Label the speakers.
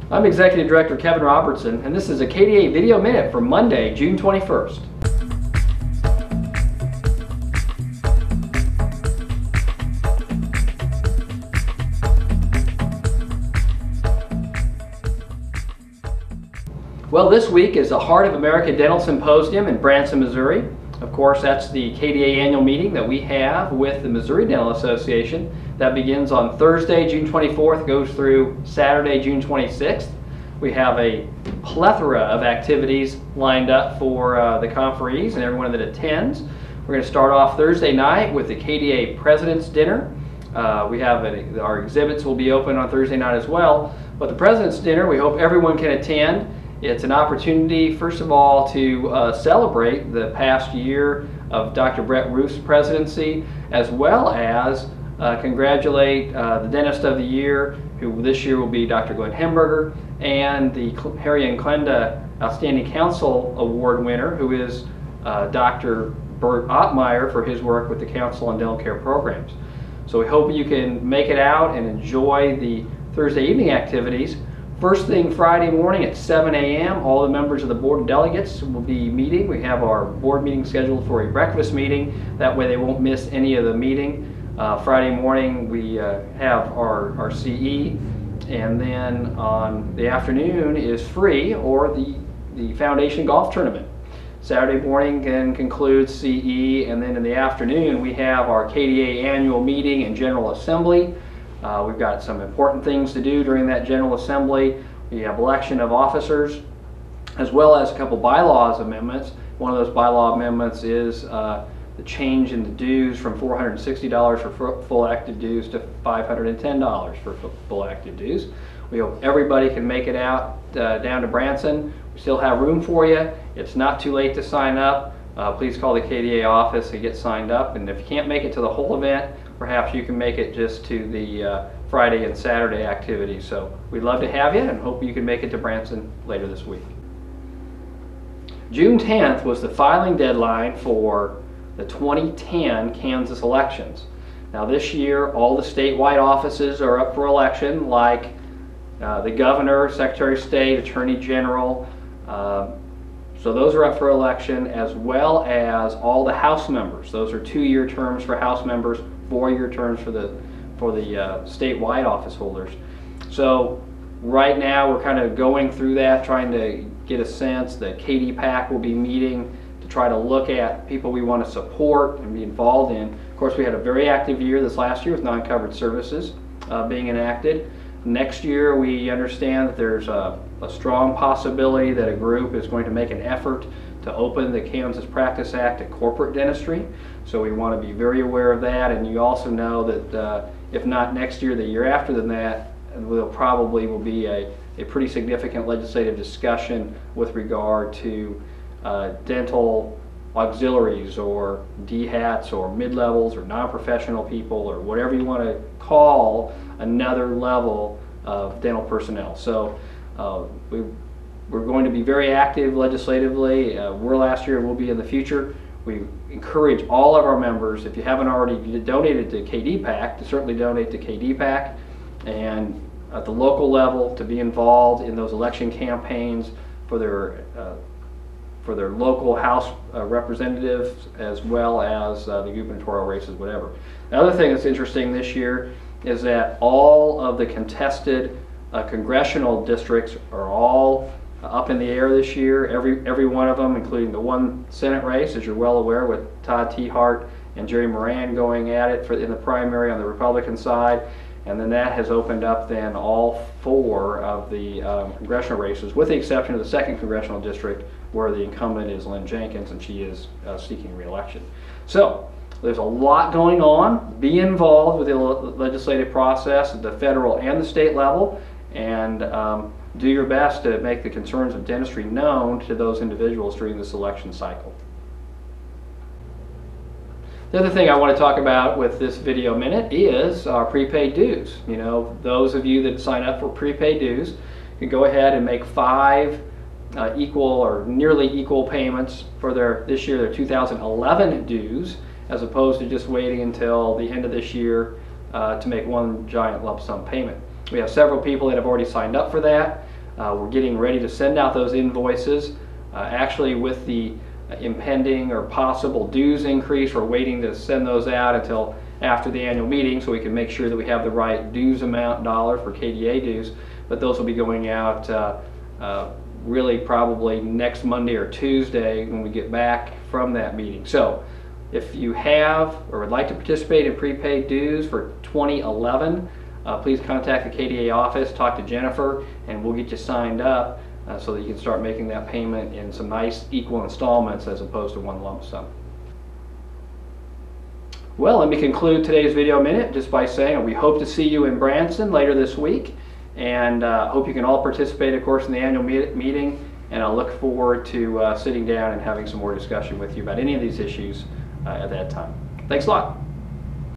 Speaker 1: I'm Executive Director Kevin Robertson, and this is a KDA Video Minute for Monday, June 21st. Well, this week is the Heart of America Dental Symposium in Branson, Missouri. Of course, that's the KDA annual meeting that we have with the Missouri Dental Association. That begins on Thursday, June 24th, goes through Saturday, June 26th. We have a plethora of activities lined up for the conferees and everyone that attends. We're going to start off Thursday night with the KDA President's Dinner. We have our exhibits will be open on Thursday night as well. But the President's Dinner, we hope everyone can attend. It's an opportunity, first of all, to celebrate the past year of Dr. Brett Roof's presidency, as well as congratulate the Dentist of the Year, who this year will be Dr. Glenn Hemberger, and the Harry and Glenda Outstanding Counsel Award winner, who is Dr. Bert Ottmeyer for his work with the Council on Dental Care Programs. So we hope you can make it out and enjoy the Thursday evening activities. First thing Friday morning at 7 a.m., all the members of the Board of Delegates will be meeting. We have our board meeting scheduled for a breakfast meeting. That way they won't miss any of the meeting. Friday morning we have our CE, and then on the afternoon is free or the Foundation Golf Tournament. Saturday morning then concludes CE, and then in the afternoon we have our KDA annual meeting and General Assembly. We've got some important things to do during that General Assembly. We have election of officers, as well as a couple bylaws amendments. One of those bylaw amendments is the change in the dues from $460 for full active dues to $510 for full active dues. We hope everybody can make it out down to Branson. We still have room for you. It's not too late to sign up. Please call the KDA office and get signed up. And if you can't make it to the whole event, perhaps you can make it just to the Friday and Saturday activities. So we'd love to have you and hope you can make it to Branson later this week. June 10th was the filing deadline for the 2010 Kansas elections. Now this year all the statewide offices are up for election, like the governor, secretary of state, attorney general. So those are up for election, as well as all the House members. Those are 2-year terms for House members, 4-year terms for the statewide office holders. So right now we're kind of going through that, trying to get a sense that KDPAC will be meeting to try to look at people we want to support and be involved in. Of course, we had a very active year this last year with non-covered services being enacted. Next year we understand that there's a strong possibility that a group is going to make an effort to open the Kansas Practice Act to corporate dentistry. So we want to be very aware of that, and you also know that if not next year, the year after than that, will be a pretty significant legislative discussion with regard to dental auxiliaries or DHATs or mid-levels or non-professional people or whatever you want to call another level of dental personnel. So we're going to be very active legislatively. We're last year, we'll be in the future. We encourage all of our members, if you haven't already donated to KDPAC, to certainly donate to KDPAC, and at the local level to be involved in those election campaigns for their local House representatives, as well as the gubernatorial races, whatever. The other thing that's interesting this year is that all of the contested congressional districts are all up in the air this year. Every one of them, including the one Senate race, as you're well aware, with Todd Tiehart and Jerry Moran going at it in the primary on the Republican side. And then that has opened up then all 4 of the congressional races, with the exception of the 2nd congressional district, where the incumbent is Lynn Jenkins, and she is seeking re-election. So there's a lot going on. Be involved with the legislative process at the federal and the state level, and do your best to make the concerns of dentistry known to those individuals during this election cycle. The other thing I want to talk about with this video minute is our prepaid dues. You know, those of you that sign up for prepaid dues can go ahead and make 5 equal or nearly equal payments for this year, their 2011 dues, as opposed to just waiting until the end of this year to make one giant lump sum payment. We have several people that have already signed up for that. We're getting ready to send out those invoices. Actually, with the impending or possible dues increase, we're waiting to send those out until after the annual meeting so we can make sure that we have the right dues amount dollar for KDA dues. But those will be going out really probably next Monday or Tuesday when we get back from that meeting. So if you have or would like to participate in prepaid dues for 2011, please contact the KDA office, talk to Jennifer, and we'll get you signed up so that you can start making that payment in some nice equal installments as opposed to one lump sum. Well, let me conclude today's video minute just by saying we hope to see you in Branson later this week, and hope you can all participate, of course, in the annual meeting, and I look forward to sitting down and having some more discussion with you about any of these issues at that time. Thanks a lot.